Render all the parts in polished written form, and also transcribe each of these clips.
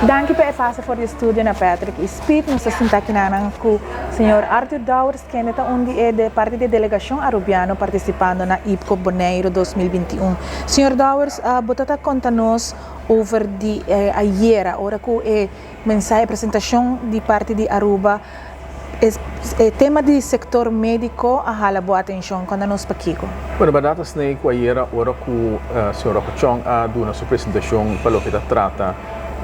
Danke per fase voor je studie na Patrick. Ik spreek nos aqui com o senhor Arthur Douwers, que é onde é de parte da delegação arubiano participando na IPCO Bonaire 2021. Senhor Douwers, botata conta-nos over de ayer, hora que é mensagem apresentação de parte de Aruba. O tema do setor médico a boa atenção quando nós paquico. Bueno, badata snei com ayer, hora que o senhor Rochong a dona sua apresentação para o que trata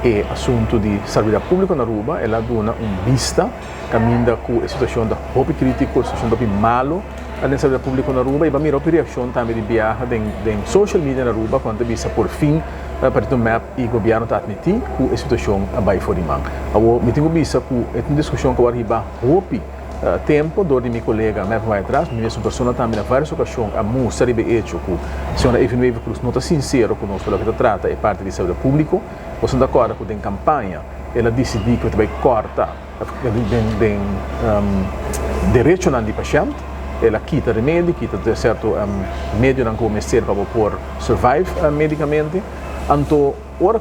e assunto de serviço público na Aruba, ela dona vista caminha com a situação da roupa crítico, a situação da malo no serviço público na Aruba e vai mirar a reação também de viagem de social media na Aruba quando visa por fim para o map e o governo está admitir que a situação vai fora de mão. Eu me tenho visto que é uma discussão que arriba roupa tempo do de meu colega me vai atrás, minha pessoa também na várias ocasiões a mostrar e hecho que a senhora Evinueva Cruz não está sincero conosco pelo que trata é parte do serviço público. Você está de acordo com a campanha, ela decidiu que vai cortar direito do paciente, ela quita remédio, quita certo médio não começar para poder survive medicamente. Então, hora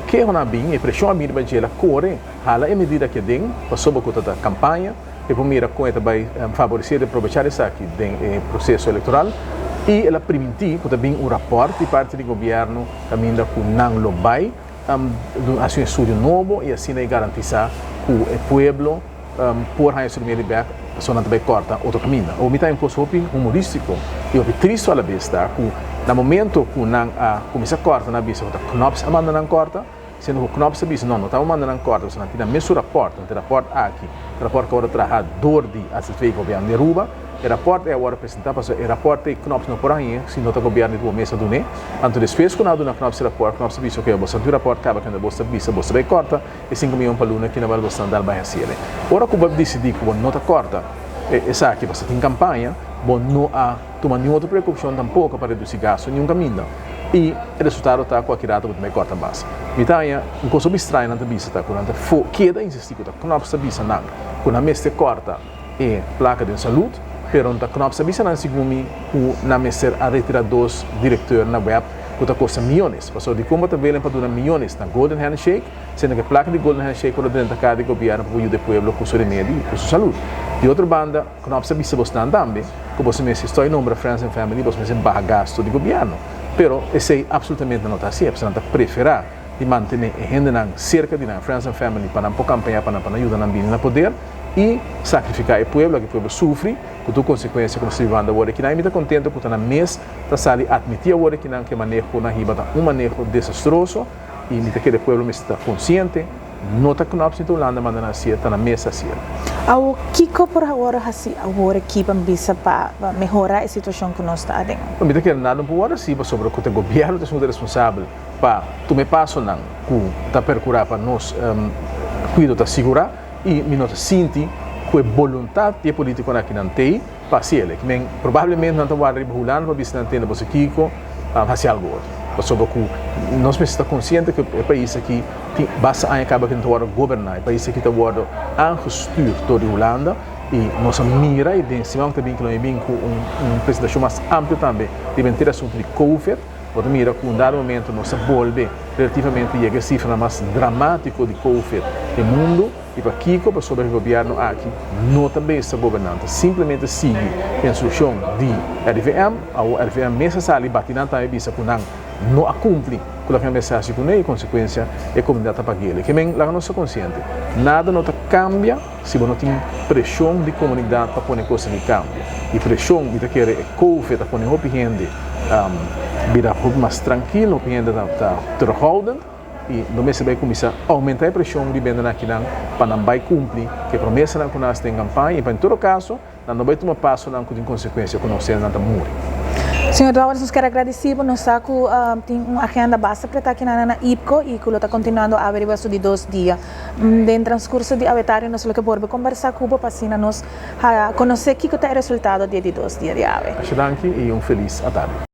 que é uma bem, a pressão a mim vai ela corre, ela é medida que tem, passou por toda a campanha, e por mira com ela vai favorecer e aproveitar isso aqui do processo eleitoral. E ela permitir que também o rapporto de parte do governo também da com não lo vai um estudo novo e assim garantizar que o povo por a instrumento de só não vai cortar outro caminho. O mita é um pouco humorístico e o triste à vez está que no momento que não começa a cortar na vista que Knops manda não corta, sendo que Knops diz não está mandando não corta, você não tem mesmo rapporto, não tem rapporto aqui, o rapporto que agora traz dor de assistência governo de Aruba. O rapporto é agora apresentado, porque o rapporto é que Knops não por aí, se não está governo de uma mesa do NE. Então, depois que nada na Knops rapporto, Knops diz que você tem o rapporto, acaba quando você visa, você vai cortar, e 5 milhões para luna que não vai você andar vai assim. Ora que você decidir que você não está corta, essa aqui você tem campanha, você não toma nenhuma outra preocupação tampouco para reduzir gasto, nenhum caminho. E o resultado está com a quirata que vai cortar mais. Mitanha, um coisa estranho na vista, tá? Quando queda insistir que a Knops visa não, quando a mesa corta é placa de saúde. Pero não Knops sabia não segumi o na meser a retirar dos diretores na web que está custa milhões. Passou de como também para donar milhões na Golden Handshake, sendo que a placa de Golden Handshake para dentro da cada governo para o do povo com seu remédio e com sua saúde. De outra banda, Knops sabia se você não também, que você me estou em nome Friends and Family, você me barra gasto de governo. Pero esse absolutamente não está assim, você não está preferir de manter a gente cerca de Friends and Family para não campanhar para ajudar na poder e sacrificar o povo sofre, com toda consequência que nós vivemos agora aqui, não me contente porque na mês está sali admitir agora que não que manejo na riba manejo desastroso e me que o povo está consciente, não está com a opção de Holanda, mas não está na mesa assim. O que por agora assim agora aqui para melhorar a situação que nós está dentro? Me que nada por agora sim sobre o que o governo é responsável para tu me passo não que está percurar para nós cuidar da segurança e nós sentimos que a vontade de político aqui não tem para ser ele. Provavelmente não está regulando para ver se não tem você Kiko fazer algo outro. Sobre que nós precisamos estar conscientes que o país aqui basta acaba que não está governar. O país aqui está angestuurd toda a Holanda e nós mira e pensamos também que nós temos uma apresentação mais ampla também de manter o assunto de Covid. Você mira que em dado momento nós volve relativamente a cifra mais dramática de Covid no mundo e para Kiko, para sobre o governo aqui, não também está governando, simplesmente sigue a instrução de RVM, a RVM necessária bater na taia bisa que não cumpre com a mensagem que não é consequência é comunidade para ele. Que bem, lá não sou consciente, nada não cambia se você não tem pressão de comunidade para pôr coisa de cambio e pressão de que é Covid para pôr roupa gente vira mais tranquilo, roupa gente está terhoudend e no mês vai começar a aumentar a pressão de venda aqui para não vai cumprir que a promessa não que nós tem campanha e para em todo caso não vai tomar passo não com consequência que nós não morrer. Senhor Douwers, nós queremos agradecer por nós tem uma agenda basta para estar aqui na IPCO e que está continuando a averiguar de 2 dias. Dentro do transcurso de aventário, nós vamos conversar com o para nós conhecer o que é o resultado de 2 dias de ave. Acho que e feliz tarde.